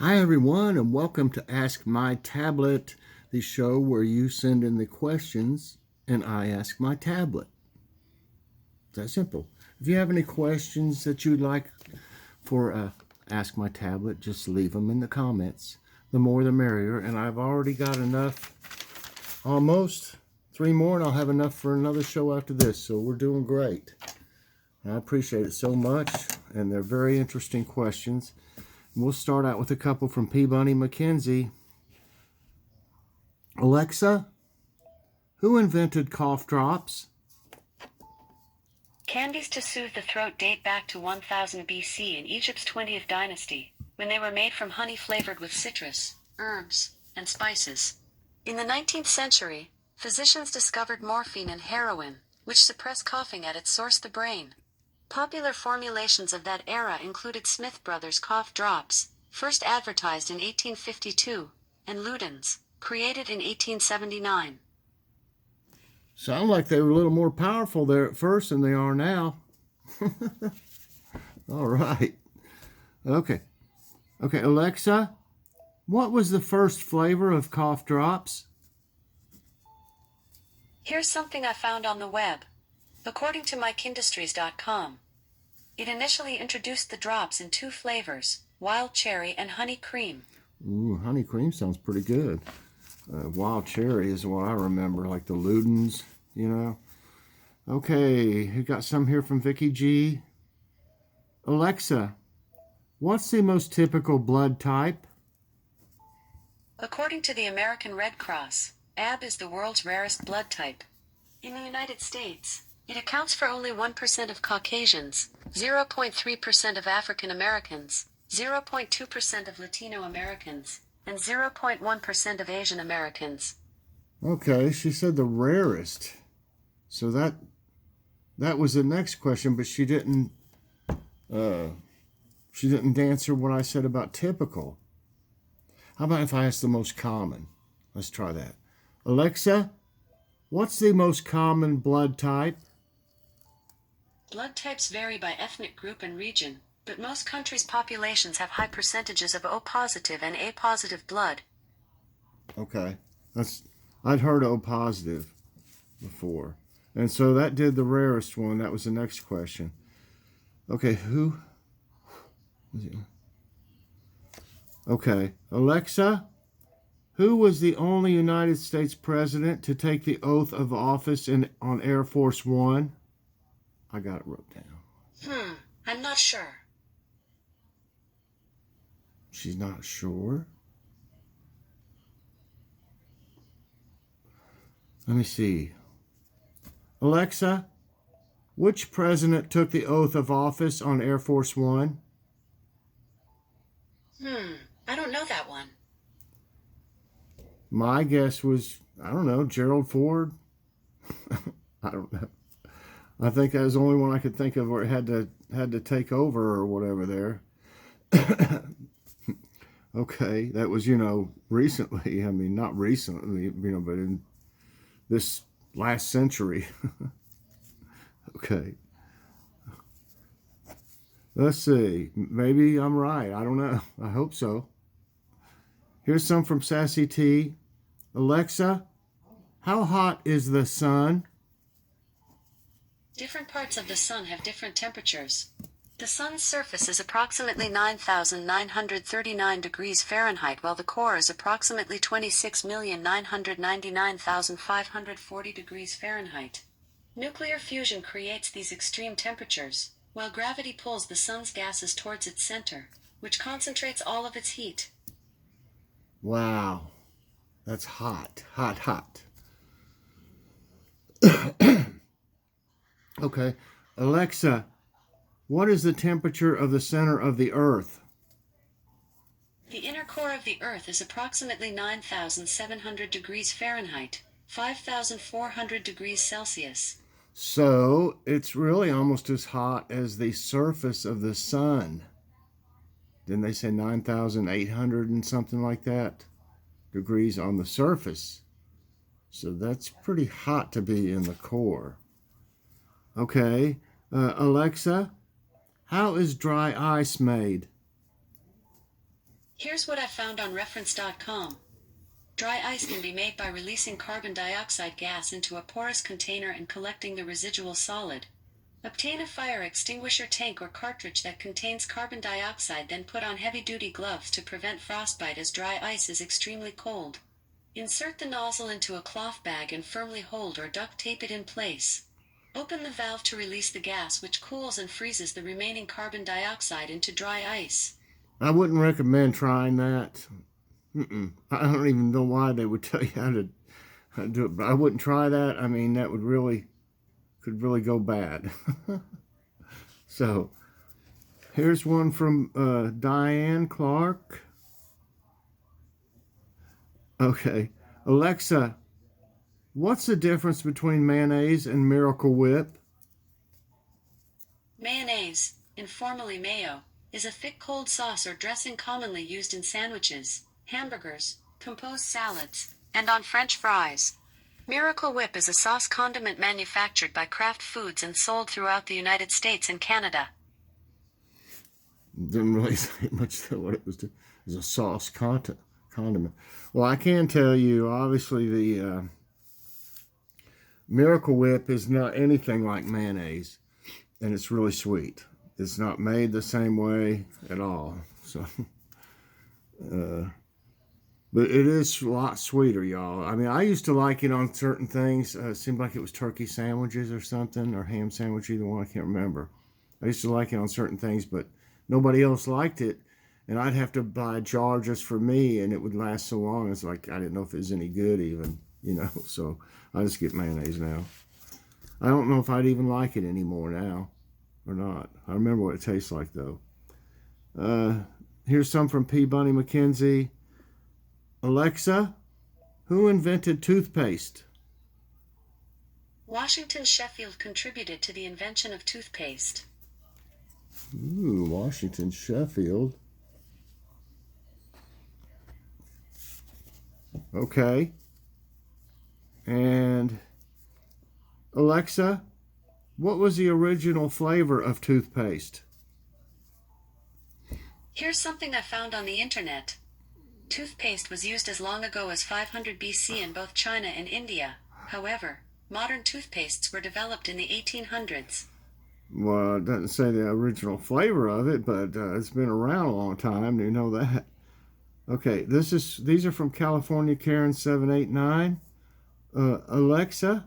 Hi everyone, and welcome to Ask My Tablet, the show where you send in the questions and I ask my tablet. It's that simple. If you have any questions that you'd like for Ask My Tablet, just leave them in the comments. The more the merrier, and I've already got enough, almost 3 more, and I'll have enough for another show after this, so we're doing great. I appreciate it so much, and they're very interesting questions. We'll start out with a couple from P. Bunny McKenzie. Alexa, who invented cough drops? Candies to soothe the throat date back to 1000 BC in Egypt's 20th dynasty, when they were made from honey flavored with citrus, herbs, and spices. In the 19th century, physicians discovered morphine and heroin, which suppress coughing at its source, the brain. Popular formulations of that era included Smith Brothers cough drops, first advertised in 1852, and Ludens, created in 1879. Sound like they were a little more powerful there at first than they are now. All right. Okay, Alexa, what was the first flavor of cough drops? Here's something I found on the web. According to MikeIndustries.com, it initially introduced the drops in 2 flavors, wild cherry and honey cream. Ooh, honey cream sounds pretty good. Wild cherry is what I remember, like the Ludens, you know. Okay, we got some here from Vicky G. Alexa, what's the most typical blood type? According to the American Red Cross, AB is the world's rarest blood type. In the United States, it accounts for only 1% of Caucasians, 0.3% of African Americans, 0.2% of Latino Americans, and 0.1% of Asian Americans. Okay, she said the rarest. So that was the next question, but she didn't answer what I said about typical. How about if I ask the most common? Let's try that. Alexa, what's the most common blood type? Blood types vary by ethnic group and region, but most countries' populations have high percentages of O-positive and A-positive blood. Okay, I'd heard O positive before, and so that did the rarest one. That was the next question. Okay, Okay, Alexa, who was the only United States president to take the oath of office on Air Force One? I got it wrote down. I'm not sure. She's not sure. Let me see. Alexa, which president took the oath of office on Air Force One? I don't know that one. My guess was, I don't know, Gerald Ford. I don't know. I think that was the only one I could think of where it had to take over or whatever there. Okay, that was, recently. I mean, not recently, but in this last century. Okay. Let's see. Maybe I'm right. I don't know. I hope so. Here's some from Sassy T. Alexa, how hot is the sun? Different parts of the sun have different temperatures. The sun's surface is approximately 9,939 degrees Fahrenheit, while the core is approximately 26,999,540 degrees Fahrenheit. Nuclear fusion creates these extreme temperatures, while gravity pulls the sun's gases towards its center, which concentrates all of its heat. Wow. That's hot. Hot, hot. Okay. Alexa, what is the temperature of the center of the Earth? The inner core of the Earth is approximately 9,700 degrees Fahrenheit, 5,400 degrees Celsius. So it's really almost as hot as the surface of the sun. Didn't they say 9,800 and something like that degrees on the surface? So that's pretty hot to be in the core. Okay, Alexa, how is dry ice made? Here's what I found on reference.com. Dry ice can be made by releasing carbon dioxide gas into a porous container and collecting the residual solid. Obtain a fire extinguisher tank or cartridge that contains carbon dioxide, then put on heavy-duty gloves to prevent frostbite as dry ice is extremely cold. Insert the nozzle into a cloth bag and firmly hold or duct tape it in place. Open the valve to release the gas, which cools and freezes the remaining carbon dioxide into dry ice. I wouldn't recommend trying that. I don't even know why they would tell you how to do it, but I wouldn't try that. I mean, that could really go bad. So, here's one from Diane Clark. Okay, Alexa, what's the difference between mayonnaise and Miracle Whip? Mayonnaise, informally mayo, is a thick cold sauce or dressing commonly used in sandwiches, hamburgers, composed salads, and on French fries. Miracle Whip is a sauce condiment manufactured by Kraft Foods and sold throughout the United States and Canada. Didn't really say much to what it was. It was a sauce condiment. Well, I can tell you, obviously, the Miracle Whip is not anything like mayonnaise, and it's really sweet. It's not made the same way at all. So, but it is a lot sweeter, y'all. I mean, I used to like it on certain things. It seemed like it was turkey sandwiches or something, or ham sandwich, either one. I can't remember. I used to like it on certain things, but nobody else liked it. And I'd have to buy a jar just for me, and it would last so long. It's like I didn't know if it was any good even, So I just get mayonnaise now. I don't know if I'd even like it anymore now or not. I remember what it tastes like, though. Here's some from P. Bunny McKenzie. Alexa, who invented toothpaste? Washington Sheffield contributed to the invention of toothpaste. Ooh, Washington Sheffield. Okay. And Alexa, what was the original flavor of toothpaste? Here's something I found on the internet. Toothpaste was used as long ago as 500 BC in both China and India. However, modern toothpastes were developed in the 1800s. Well, it doesn't say the original flavor of it, but it's been around a long time. You know that. Okay, these are from California Karen 789. Alexa,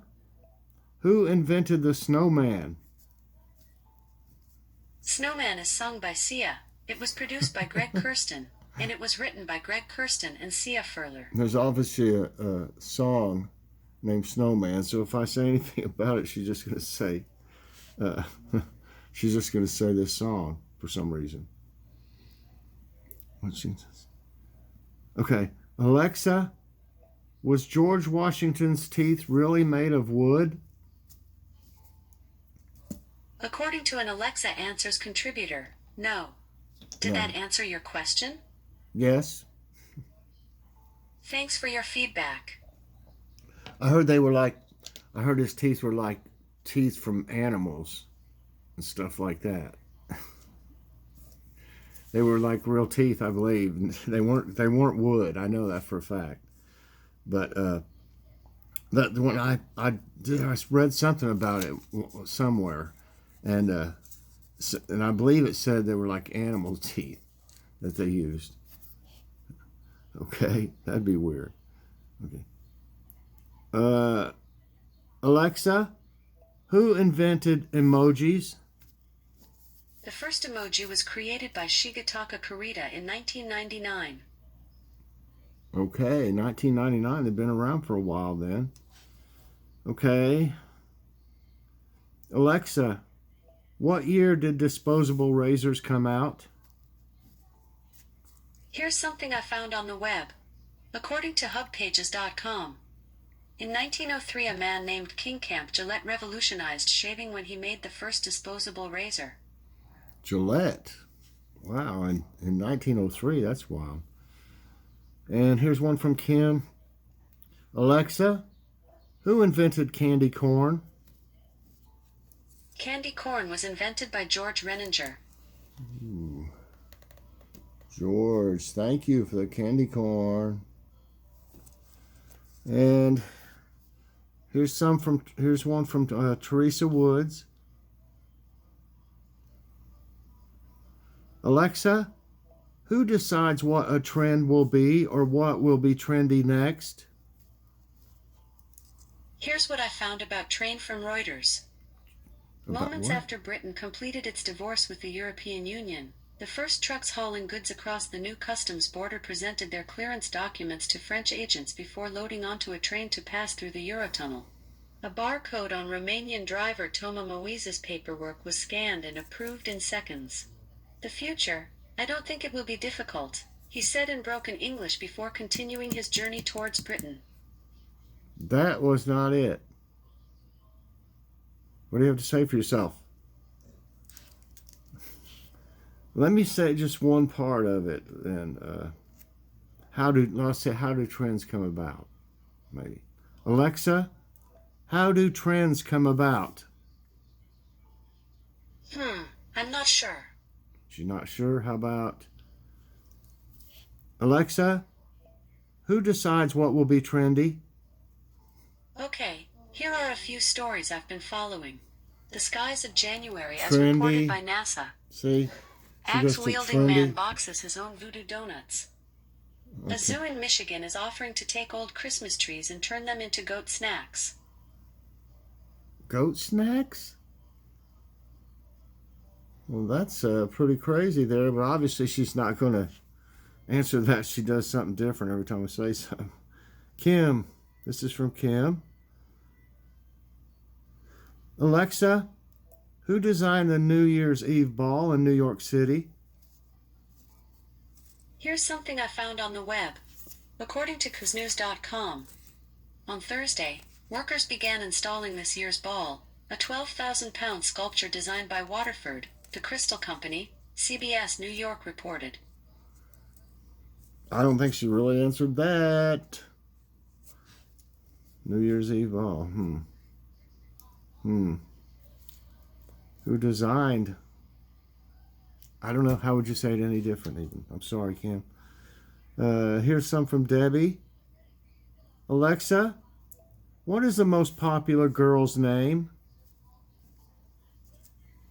who invented the snowman? Snowman is sung by Sia. It was produced by Greg Kurstin, and it was written by Greg Kurstin and Sia Furler. There's obviously a song named Snowman, so if I say anything about it, she's just going to say this song for some reason. What's she says? Okay, Alexa, was George Washington's teeth really made of wood? According to an Alexa Answers contributor, no. Did that answer your question? Yes. Thanks for your feedback. I heard his teeth were like teeth from animals and stuff like that. They were like real teeth, I believe. They weren't wood. I know that for a fact. But that when I read something about it somewhere, and I believe it said they were like animal teeth that they used. Okay, that'd be weird. Okay. Alexa, who invented emojis? The first emoji was created by Shigetaka Kurita in 1999. Okay, 1999. They've been around for a while then. Okay. Alexa, what year did disposable razors come out? Here's something I found on the web. According to hubpages.com, in 1903 a man named King Camp Gillette revolutionized shaving when he made the first disposable razor. Gillette. Wow, in 1903, that's wild. And here's one from Kim. Alexa, who invented candy corn? Candy corn was invented by George Renninger. Ooh. George, thank you for the candy corn. And here's one from Teresa Woods. Alexa, who decides what a trend will be or what will be trendy next? Here's what I found about train from Reuters. Moments after Britain completed its divorce with the European Union, the first trucks hauling goods across the new customs border presented their clearance documents to French agents before loading onto a train to pass through the Eurotunnel. A barcode on Romanian driver Toma Moise's paperwork was scanned and approved in seconds. The future, I don't think it will be difficult, he said in broken English before continuing his journey towards Britain. That was not it. What do you have to say for yourself? Let me say just one part of it, and how do trends come about? Maybe. Alexa, how do trends come about? I'm not sure. She's not sure. How about Alexa, who decides what will be trendy? Okay, here are a few stories I've been following. The skies of January as Trendy. reported by NASA. See? Axe-wielding man boxes his own voodoo donuts. Okay. A zoo in Michigan is offering to take old Christmas trees and turn them into goat snacks. Goat snacks? Well, that's pretty crazy there, but obviously she's not going to answer that. She does something different every time I say something. Kim, this is from Kim. Alexa, who designed the New Year's Eve ball in New York City? Here's something I found on the web. According to kuznews.com, on Thursday, workers began installing this year's ball, a 12,000-pound sculpture designed by Waterford, the Crystal Company, CBS New York reported. I don't think she really answered that. New Year's Eve ball. Who designed? I don't know. How would you say it any different even? I'm sorry, Kim. Here's some from Debbie. Alexa, what is the most popular girl's name?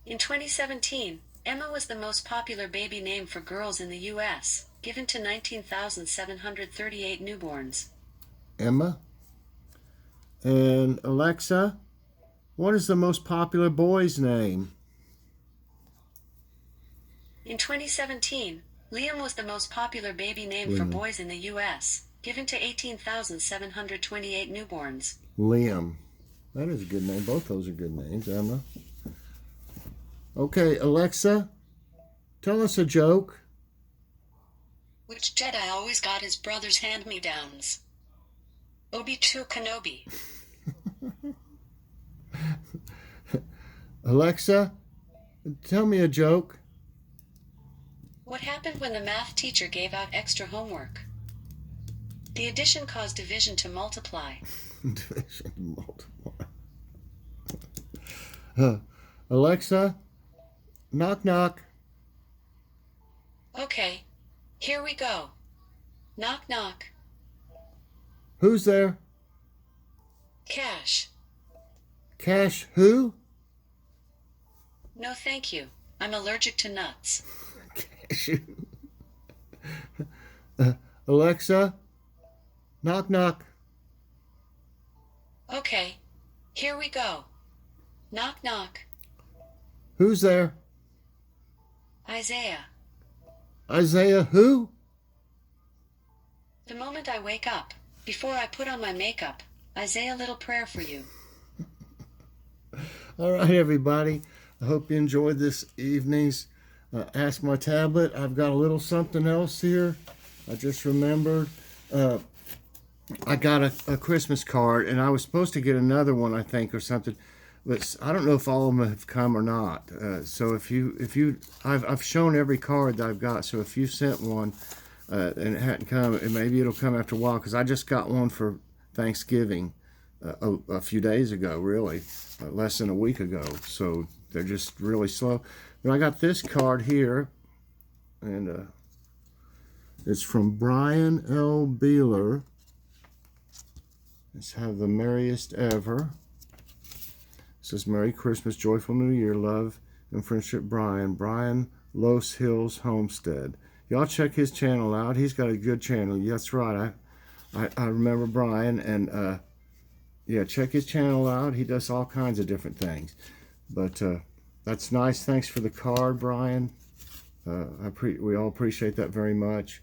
In 2017, Emma was the most popular baby name for girls in the U.S., given to 19,738 newborns. Emma. And Alexa, what is the most popular boy's name? In 2017, Liam was the most popular baby name for boys in the U.S., given to 18,728 newborns. Liam. That is a good name. Both those are good names, Emma. Okay, Alexa, tell us a joke. Which Jedi always got his brother's hand-me-downs? Obi-Wan Kenobi. Alexa, tell me a joke. What happened when the math teacher gave out extra homework? The addition caused division to multiply. Division to multiply. Alexa, knock knock. Okay, here we go. Knock knock. Who's there? Cash. Cash who? No thank you. I'm allergic to nuts. Cashew. Alexa, knock knock. Okay, here we go. Knock knock. Who's there? Isaiah. Isaiah who? The moment I wake up, before I put on my makeup, I say a little prayer for you. All right, everybody. I hope you enjoyed this evening's Ask My Tablet. I've got a little something else here. I just remembered. I got a Christmas card, and I was supposed to get another one, I think, or something. But I don't know if all of them have come or not. So I've shown every card that I've got. So if you sent one and it hadn't come, maybe it'll come after a while, because I just got one for Thanksgiving a few days ago, really, less than a week ago. So they're just really slow. But I got this card here, and It's from Brian L. Beeler. Let's have the merriest ever. It says, Merry Christmas, Joyful New Year, love and friendship, Brian. Brian Los Hills Homestead. Y'all check his channel out. He's got a good channel. That's right. I remember Brian, and yeah, check his channel out. He does all kinds of different things. But that's nice. Thanks for the card, Brian. We all appreciate that very much.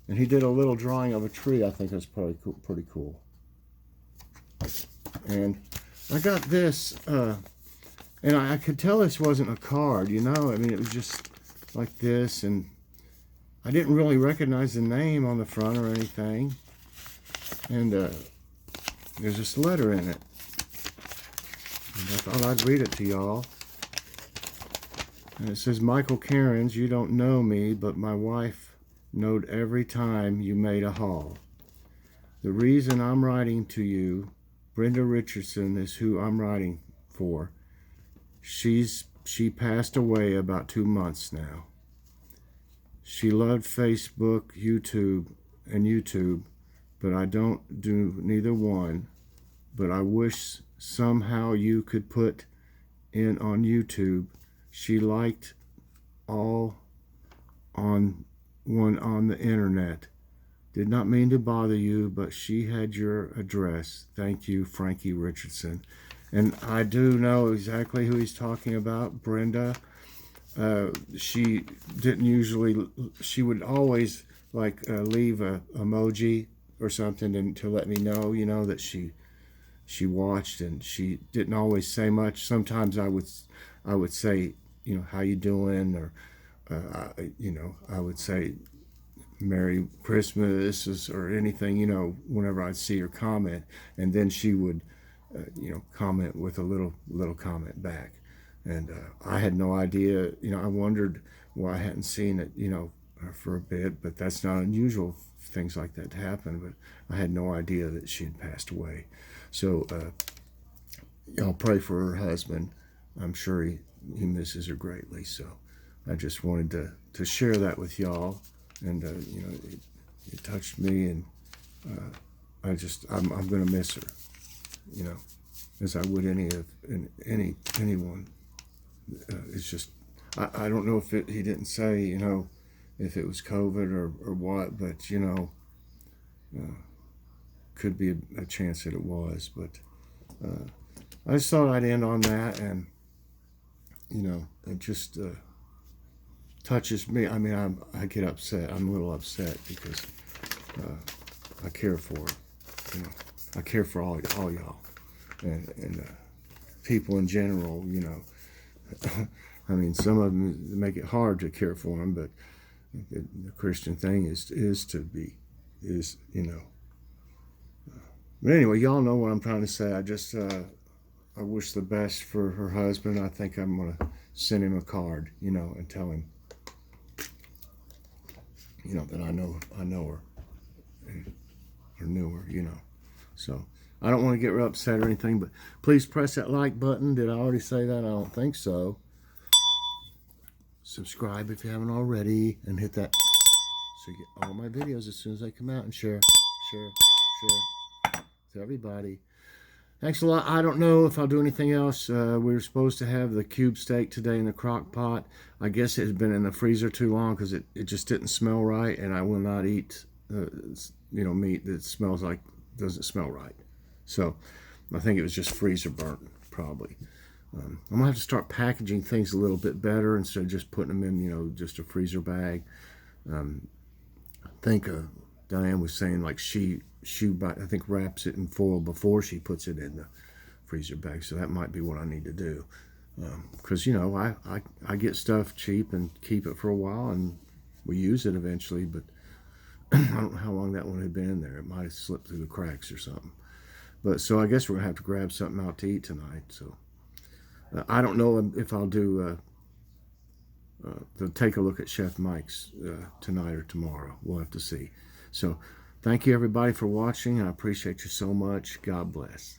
And he did a little drawing of a tree. I think that's probably cool, pretty cool. And I got this, and I could tell this wasn't a card, you know. I mean, it was just like this, and I didn't really recognize the name on the front or anything. And there's this letter in it. And I thought I'd read it to y'all. And it says, Michael Cairns, you don't know me, but my wife knowed every time you made a haul. The reason I'm writing to you, Brenda Richardson is who I'm writing for. She passed away about 2 months now. She loved Facebook, YouTube, but I don't do neither one. But I wish somehow you could put in on YouTube. She liked all on the internet. Did not mean to bother you, but she had your address. Thank you, Frankie Richardson. And I do know exactly who he's talking about, Brenda. She didn't usually, she would always like leave a emoji or something to let me know, you know, that she watched, and she didn't always say much. Sometimes I would say, you know, how you doing, or you know, I would say Merry Christmas or anything, you know, whenever I'd see her comment, and then she would you know, comment with a little comment back. And I had no idea, you know, I wondered why I hadn't seen it, you know, for a bit, but that's not unusual for things like that to happen. But I had no idea that she had passed away. So y'all pray for her husband. I'm sure he misses her greatly. So I just wanted to share that with y'all. And you know, it touched me, and I'm going to miss her, you know, as I would anyone. It's just, I don't know if he didn't say, you know, if it was COVID or what, but, you know, could be a chance that it was. But I just thought I'd end on that, and, you know, it just touches me. I mean, I get upset. I'm a little upset because I care for her. You know, I care for all y'all, and people in general. You know, I mean, some of them make it hard to care for them, but the Christian thing is you know. But anyway, y'all know what I'm trying to say. I just I wish the best for her husband. I think I'm gonna send him a card, you know, and tell him, you know, that I know her, or knew her, you know. So I don't want to get her upset or anything, but please press that like button. Did I already say that? I don't think so. Subscribe if you haven't already, and hit that so you get all my videos as soon as they come out, and share to everybody. Thanks a lot. I don't know if I'll do anything else. We were supposed to have the cube steak today in the crock pot. I guess it had been in the freezer too long because it just didn't smell right, and I will not eat you know, meat that smells like, doesn't smell right. So I think it was just freezer burnt, probably. I'm gonna have to start packaging things a little bit better instead of just putting them in, you know, just a freezer bag. I think Diane was saying, like, she I think wraps it in foil before she puts it in the freezer bag. So that might be what I need to do, because you know, I get stuff cheap and keep it for a while, and we use it eventually. But I don't know how long that one had been in there. It might have slipped through the cracks or something. But so I guess we're gonna have to grab something out to eat tonight. So I don't know if I'll do take a look at Chef Mike's tonight or tomorrow. We'll have to see. So thank you everybody for watching. I appreciate you so much. God bless.